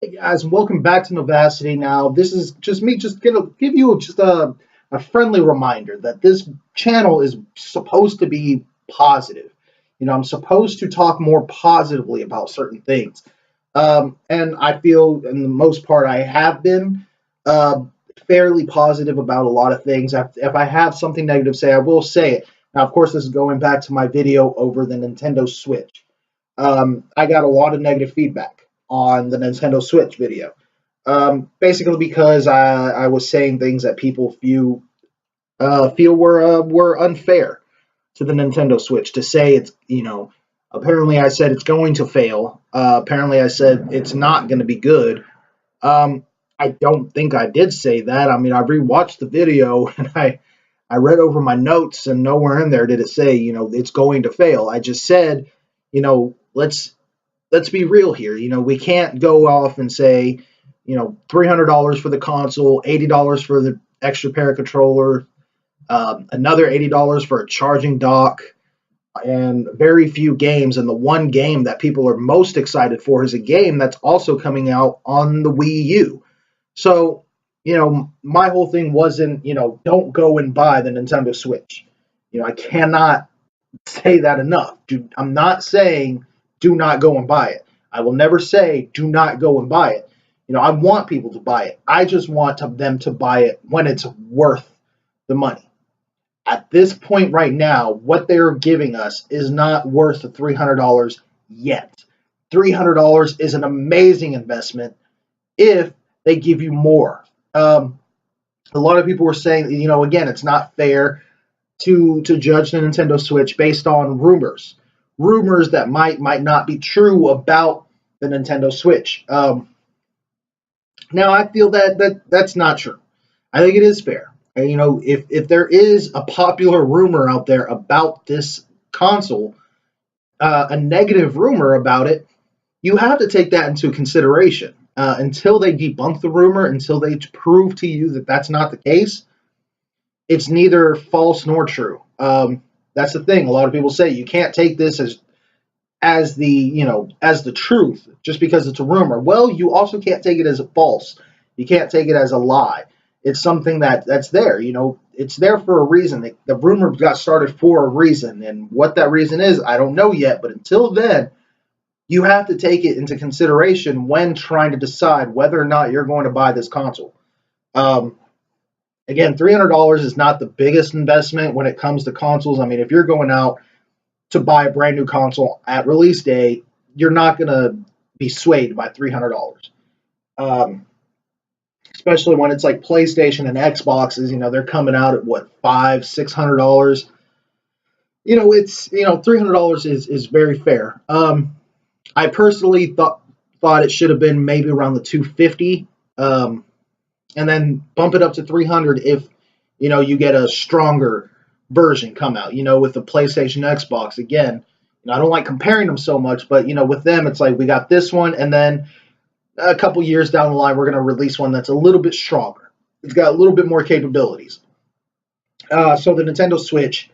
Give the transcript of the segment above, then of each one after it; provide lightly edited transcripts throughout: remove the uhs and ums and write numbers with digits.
Hey guys, and welcome back to Novacity. Now, this is just me, just gonna give you just a friendly reminder that this channel is supposed to be positive. I'm supposed to talk more positively about certain things, and I feel, in the most part, I have been uh, fairly positive about a lot of things. If I have something negative to say, I will say it. Now, of course, this is going back to my video over the Nintendo Switch. I got a lot of negative feedback on the Nintendo Switch video. Basically because I was saying things that people feel were unfair to the Nintendo Switch. To say it's apparently I said it's going to fail. Apparently I said it's not going to be good. Um, I don't think I did say that. I mean, I rewatched the video and I read over my notes, and nowhere in there did it say it's going to fail. I just said let's be real here. We can't go off and say, $300 for the console, $80 for the extra pair of controller, another $80 for a charging dock, and very few games. And the one game that people are most excited for is a game that's also coming out on the Wii U. So, my whole thing wasn't, don't go and buy the Nintendo Switch. I cannot say that enough. I'm not saying do not go and buy it. I will never say do not go and buy it. I want people to buy it. I just want them to buy it when it's worth the money. At this point right now, what they're giving us is not worth the $300 yet. $300 is an amazing investment if they give you more. A lot of people were saying, again, it's not fair to judge the Nintendo Switch based on rumors that might not be true about the Nintendo Switch. Now I feel that's not true. I think it is fair. And, if there is a popular rumor out there about this console, a negative rumor about it, you have to take that into consideration. Until they debunk the rumor, until they prove to you that that's not the case, it's neither false nor true. That's the thing. A lot of people say you can't take this as the truth just because it's a rumor. Well, you also can't take it as a false. You can't take it as a lie. It's something that's there. It's there for a reason. The rumor got started for a reason, and what that reason is, I don't know yet. But until then, you have to take it into consideration when trying to decide whether or not you're going to buy this console. Um, Again, $300 is not the biggest investment when it comes to consoles. I mean, if you're going out to buy a brand new console at release day, you're not going to be swayed by $300. Um, Especially when it's like PlayStation and Xboxes, they're coming out at what, $500-$600. It's $300 is very fair. I personally thought it should have been maybe around the 250, and then bump it up to 300 if you get a stronger version come out. With the PlayStation, Xbox, again, I don't like comparing them so much, but with them, it's like we got this one, and then a couple years down the line, we're going to release one that's a little bit stronger. It's got a little bit more capabilities. So the Nintendo Switch,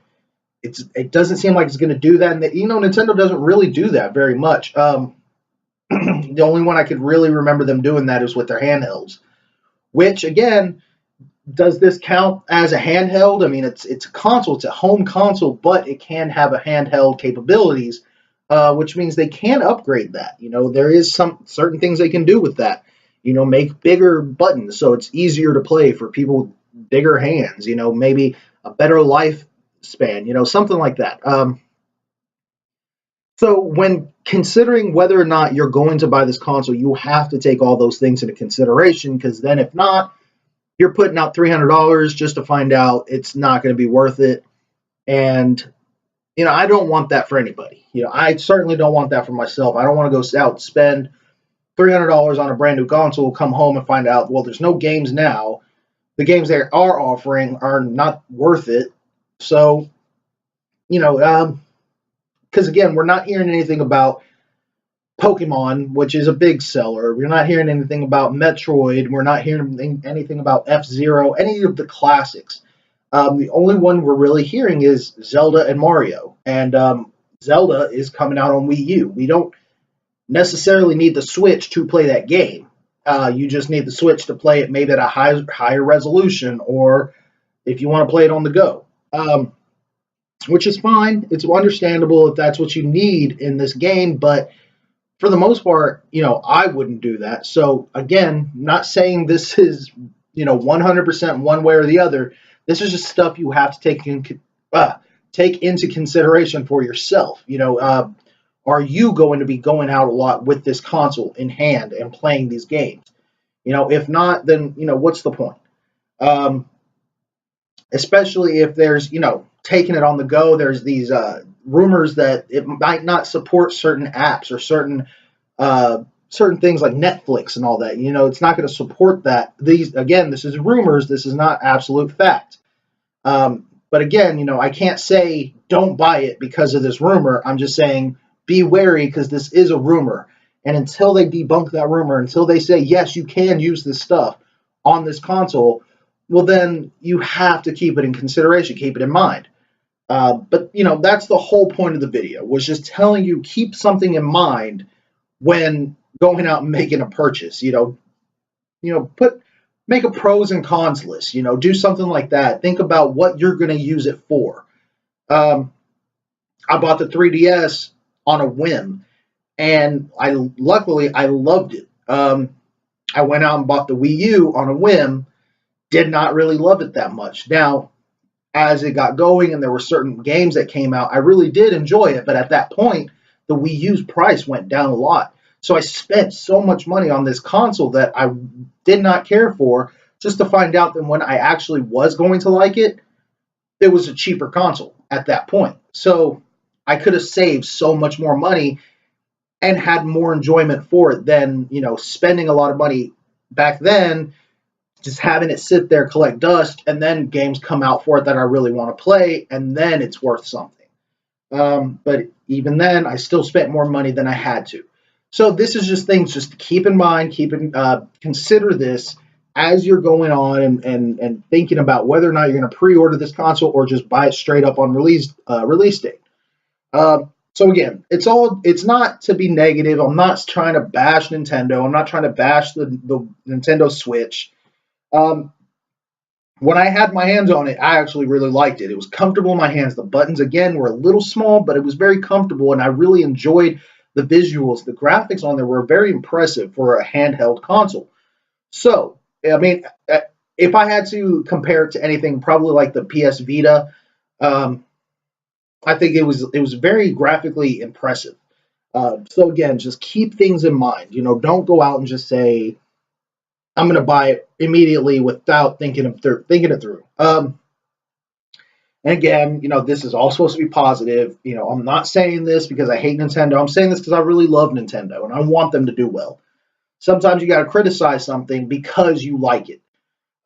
it doesn't seem like it's going to do that. And Nintendo doesn't really do that very much. The only one I could really remember them doing that is with their handhelds. Which again, does this count as a handheld? I mean, it's a console, it's a home console, but it can have a handheld capabilities, which means they can upgrade that. There is some certain things they can do with that. Make bigger buttons so it's easier to play for people with bigger hands. Maybe a better lifespan. Something like that. So when considering whether or not you're going to buy this console, you have to take all those things into consideration, because then if not, you're putting out $300 just to find out it's not going to be worth it. And I don't want that for anybody. I certainly don't want that for myself. I don't want to go out and spend $300 on a brand new console, come home and find out, well, there's no games now. The games they are offering are not worth it. So, because again, we're not hearing anything about Pokemon, which is a big seller. We're not hearing anything about Metroid. We're not hearing anything about F-Zero, any of the classics. The only one we're really hearing is Zelda and Mario. And Zelda is coming out on Wii U. We don't necessarily need the Switch to play that game. You just need the Switch to play it maybe at a higher resolution, or if you want to play it on the go, which is fine. It's understandable if that's what you need in this game, but for the most part, I wouldn't do that. So again, not saying this is 100% one way or the other. This is just stuff you have to take into consideration for yourself. Are you going to be going out a lot with this console in hand and playing these games? If not, then what's the point? Especially if there's taking it on the go. There's these rumors that it might not support certain apps or certain things like Netflix and all that. It's not going to support that. This is rumors. This is not absolute fact. But again, I can't say don't buy it because of this rumor. I'm just saying be wary because this is a rumor. And until they debunk that rumor, until they say, yes, you can use this stuff on this console, well, then you have to keep it in consideration, keep it in mind. But that's the whole point of the video, was just telling you keep something in mind when going out and making a purchase. Make a pros and cons list. Do something like that. Think about what you're going to use it for. I bought the 3DS on a whim, and luckily I loved it. I went out and bought the Wii U on a whim. Did not really love it that much. Now, as it got going and there were certain games that came out, I really did enjoy it. But at that point, the Wii U's price went down a lot. So I spent so much money on this console that I did not care for, just to find out that when I actually was going to like it, it was a cheaper console at that point. So I could have saved so much more money and had more enjoyment for it than, spending a lot of money back then, just having it sit there, collect dust, and then games come out for it that I really want to play, and then it's worth something. But even then, I still spent more money than I had to. So this is just things just to keep in mind, consider this as you're going on and thinking about whether or not you're going to pre-order this console or just buy it straight up on release date. So again, it's not to be negative. I'm not trying to bash Nintendo. I'm not trying to bash the Nintendo Switch. When I had my hands on it, I actually really liked it. It was comfortable in my hands. The buttons, again, were a little small, but it was very comfortable, and I really enjoyed the visuals. The graphics on there were very impressive for a handheld console. So, I mean, if I had to compare it to anything, probably like the PS Vita, I think it was very graphically impressive. So again, just keep things in mind. Don't go out and just say, I'm going to buy it immediately without thinking it through. And again, this is all supposed to be positive. I'm not saying this because I hate Nintendo. I'm saying this because I really love Nintendo and I want them to do well. Sometimes you got to criticize something because you like it.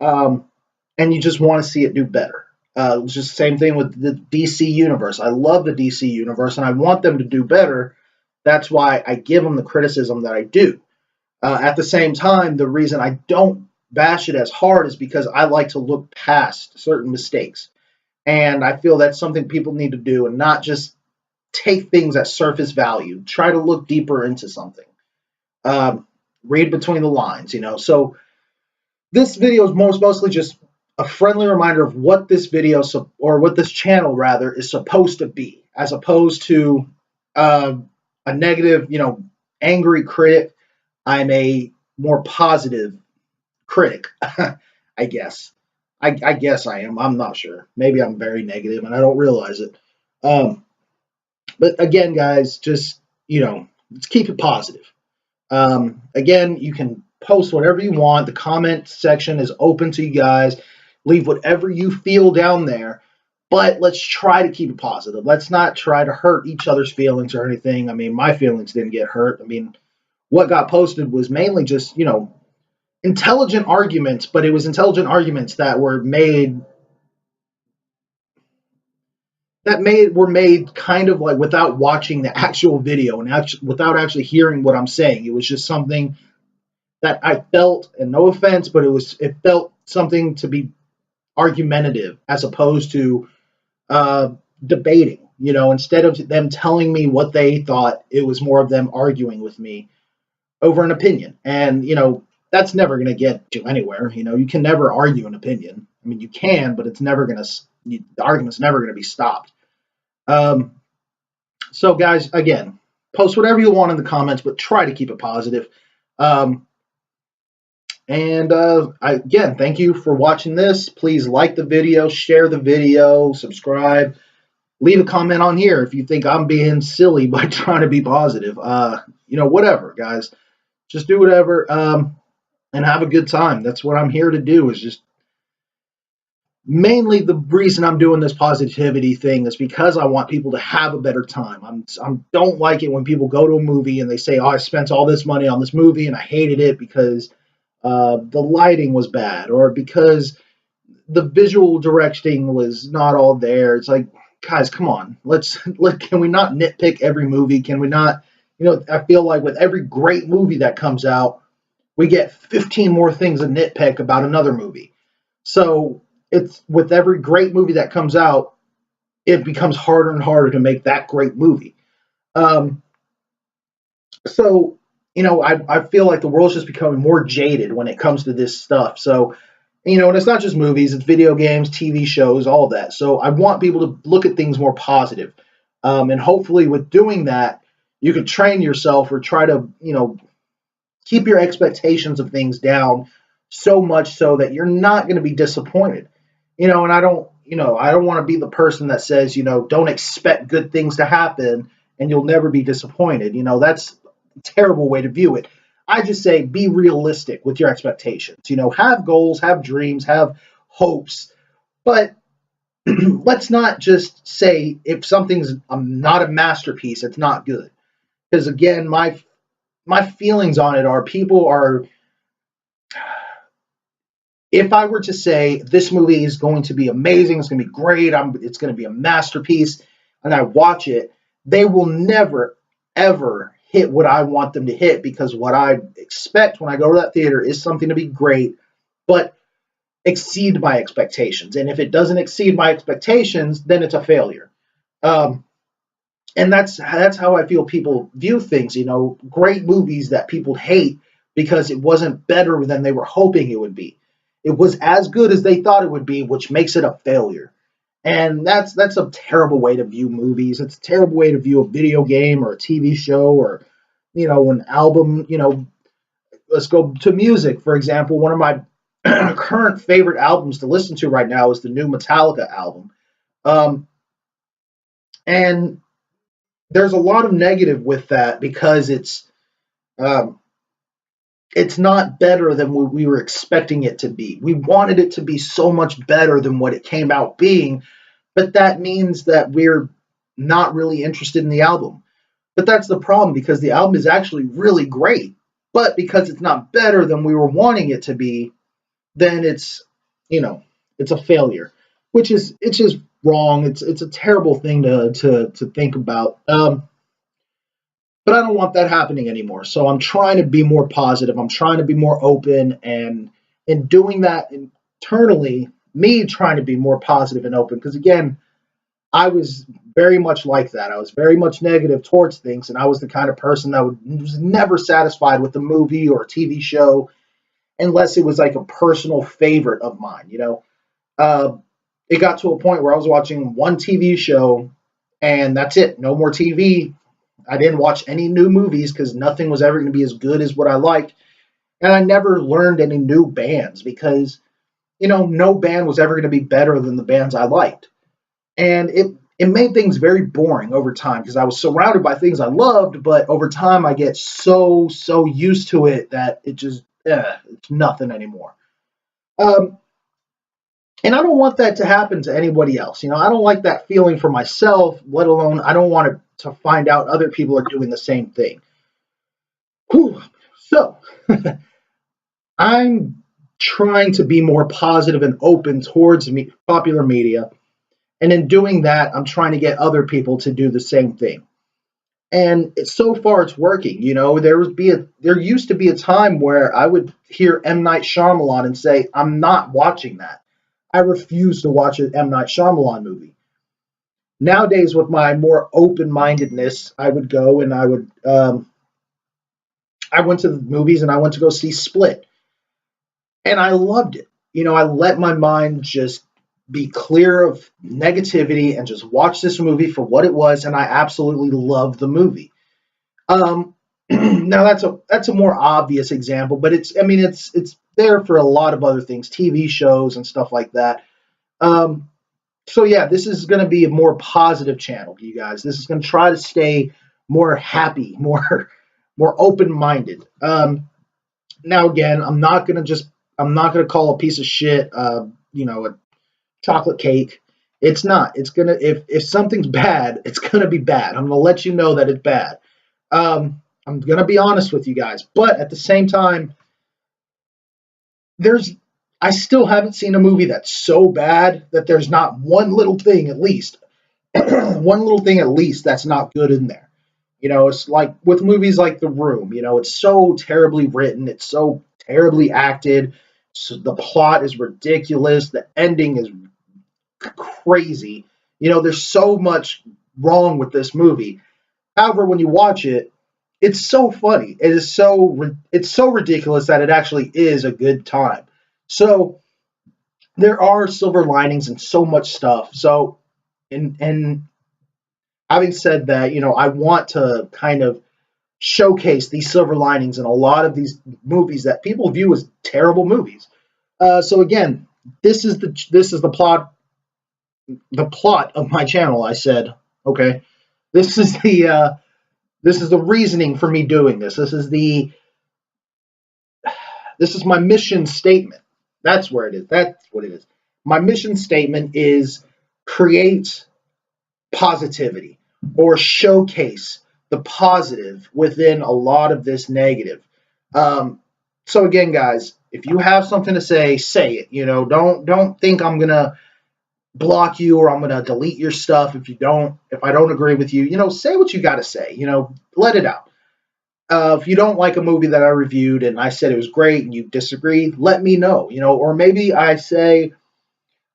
And you just want to see it do better. It's just the same thing with the DC universe. I love the DC universe and I want them to do better. That's why I give them the criticism that I do. At the same time, the reason I don't bash it as hard is because I like to look past certain mistakes. And I feel that's something people need to do and not just take things at surface value. Try to look deeper into something. Read between the lines, So this video is mostly just a friendly reminder of what this video, or what this channel rather, is supposed to be, as opposed to a negative, angry critic. I'm a more positive critic, I guess. I guess I am. I'm not sure. Maybe I'm very negative and I don't realize it. But again, guys, just, let's keep it positive. Again, you can post whatever you want. The comment section is open to you guys. Leave whatever you feel down there. But let's try to keep it positive. Let's not try to hurt each other's feelings or anything. I mean, my feelings didn't get hurt. I mean, what got posted was mainly just, intelligent arguments, but it was intelligent arguments that were made kind of like without watching the actual video and without actually hearing what I'm saying. It was just something that I felt, and no offense, but it felt something to be argumentative as opposed to debating. Instead of them telling me what they thought, it was more of them arguing with me over an opinion. And, that's never going to get you anywhere. You know, you can never argue an opinion. I mean, you can, but it's never going to, the argument's never going to be stopped. Um, so, guys, again, post whatever you want in the comments, but try to keep it positive. Um, again, thank you for watching this. Please like the video, share the video, subscribe, leave a comment on here if you think I'm being silly by trying to be positive. Whatever, guys. Just do whatever and have a good time. That's what I'm here to do, is just mainly the reason I'm doing this positivity thing is because I want people to have a better time. I don't like it when people go to a movie and they say, "Oh, I spent all this money on this movie and I hated it because the lighting was bad or because the visual directing was not all there." It's like, guys, come on. Can we not nitpick every movie? Can we not, I feel like with every great movie that comes out, we get 15 more things to nitpick about another movie. So it's with every great movie that comes out, it becomes harder and harder to make that great movie. Um, I feel like the world's just becoming more jaded when it comes to this stuff. So, and it's not just movies, it's video games, TV shows, all of that. So I want people to look at things more positive. And hopefully with doing that, you can train yourself or try to, keep your expectations of things down so much so that you're not going to be disappointed. And I don't want to be the person that says, don't expect good things to happen and you'll never be disappointed. That's a terrible way to view it. I just say be realistic with your expectations. Have goals, have dreams, have hopes, but let's not just say if something's not a masterpiece, it's not good. Because again, my feelings on it are if I were to say this movie is going to be amazing, it's going to be great, it's going to be a masterpiece, and I watch it, they will never, ever hit what I want them to hit, because what I expect when I go to that theater is something to be great, but exceed my expectations. And if it doesn't exceed my expectations, then it's a failure. And that's how I feel people view things. Great movies that people hate because it wasn't better than they were hoping it would be. It was as good as they thought it would be, which makes it a failure. And that's a terrible way to view movies. It's a terrible way to view a video game or a TV show or, an album. Let's go to music, for example. One of my current favorite albums to listen to right now is the new Metallica album. And there's a lot of negative with that because it's not better than what we were expecting it to be. We wanted it to be so much better than what it came out being, but that means that we're not really interested in the album. But that's the problem, because the album is actually really great, but because it's not better than we were wanting it to be, then it's a failure, which is it's just wrong. It's a terrible thing to think about. But I don't want that happening anymore. So I'm trying to be more positive. I'm trying to be more open, and in doing that internally, me trying to be more positive and open. Because again, I was very much like that. I was very much negative towards things, and I was the kind of person that was never satisfied with a movie or a TV show unless it was like a personal favorite of mine. It got to a point where I was watching one TV show, and that's it. No more TV. I didn't watch any new movies because nothing was ever going to be as good as what I liked. And I never learned any new bands because, no band was ever going to be better than the bands I liked. And it made things very boring over time because I was surrounded by things I loved, but over time I get so used to it that it just, it's nothing anymore. And I don't want that to happen to anybody else. I don't like that feeling for myself, let alone I don't want to find out other people are doing the same thing. Whew. So I'm trying to be more positive and open towards popular media. And in doing that, I'm trying to get other people to do the same thing. And so far it's working. There used to be a time where I would hear M. Night Shyamalan and say, I'm not watching that. I refuse to watch an M. Night Shyamalan movie. Nowadays, with my more open-mindedness, I would go and I went to the movies and I went to go see Split. and I loved it. I let my mind just be clear of negativity and just watch this movie for what it was, and I absolutely loved the movie. Now that's a more obvious example, but it's there for a lot of other things, TV shows and stuff like that. Um, so yeah, this is going to be a more positive channel, you guys. This is going to try to stay more happy, more open minded. Now again, I'm not gonna call a piece of shit, a chocolate cake. It's not. It's gonna if something's bad, it's gonna be bad. I'm gonna let you know that it's bad. I'm gonna be honest with you guys, but at the same time, there's I still haven't seen a movie that's so bad that there's not one little thing at least, one little thing at least that's not good in there. It's like with movies like The Room, it's so terribly written, it's so terribly acted, so the plot is ridiculous, the ending is crazy. There's so much wrong with this movie. However, when you watch it, it's so funny. It's so ridiculous that it actually is a good time. So there are silver linings and so much stuff. So and having said that, I want to kind of showcase these silver linings in a lot of these movies that people view as terrible movies. So again, this is the plot of my channel. I said, okay, this is the reasoning for me doing this. This is my mission statement. That's where it is. That's what it is. My mission statement is create positivity or showcase the positive within a lot of this negative. So again, guys, if you have something to say it. Don't think I'm gonna block you or I'm gonna delete your stuff if I don't agree with you. Say what you got to say. Let it out. If you don't like a movie that I reviewed and I said it was great and you disagree, let me know. Or maybe I say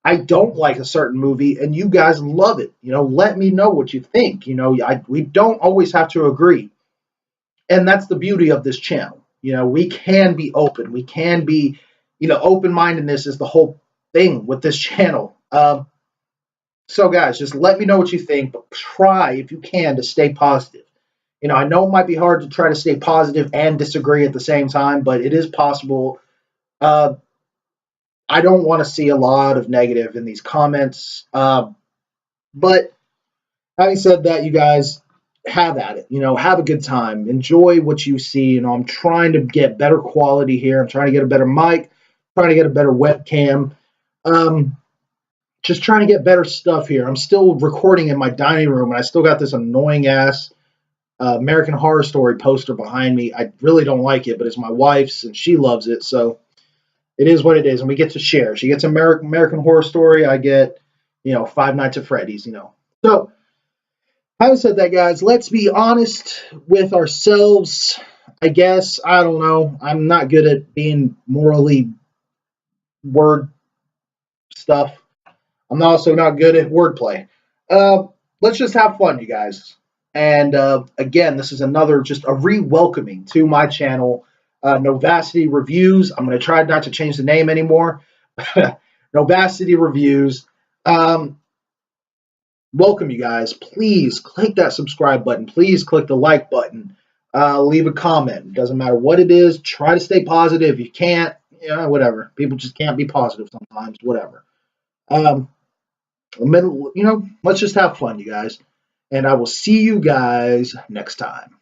I don't like a certain movie and you guys love it. Let me know what you think. We don't always have to agree. And that's the beauty of this channel. We can be open. We can be, open mindedness is the whole thing with this channel. So, guys, just let me know what you think, but try, if you can, to stay positive. I know it might be hard to try to stay positive and disagree at the same time, but it is possible. Uh, I don't want to see a lot of negative in these comments. But having said that, you guys have at it. Have a good time. Enjoy what you see. I'm trying to get better quality here. I'm trying to get a better mic, trying to get a better webcam. Just trying to get better stuff here. I'm still recording in my dining room, and I still got this annoying ass American Horror Story poster behind me. I really don't like it, but it's my wife's, and she loves it, so it is what it is, and we get to share. She gets American Horror Story. I get, Five Nights at Freddy's. So, having said that, guys, let's be honest with ourselves. I guess I don't know. I'm not good at being morally word stuff. I'm also not good at wordplay. Uh, let's just have fun, you guys. And again, this is another just a re-welcoming to my channel, Novacity Reviews. I'm going to try not to change the name anymore. Novacity Reviews. Welcome, you guys. Please click that subscribe button. Please click the like button. Leave a comment. Doesn't matter what it is. Try to stay positive. You can't, whatever. People just can't be positive sometimes. Whatever. Um, let's just have fun, you guys. And I will see you guys next time.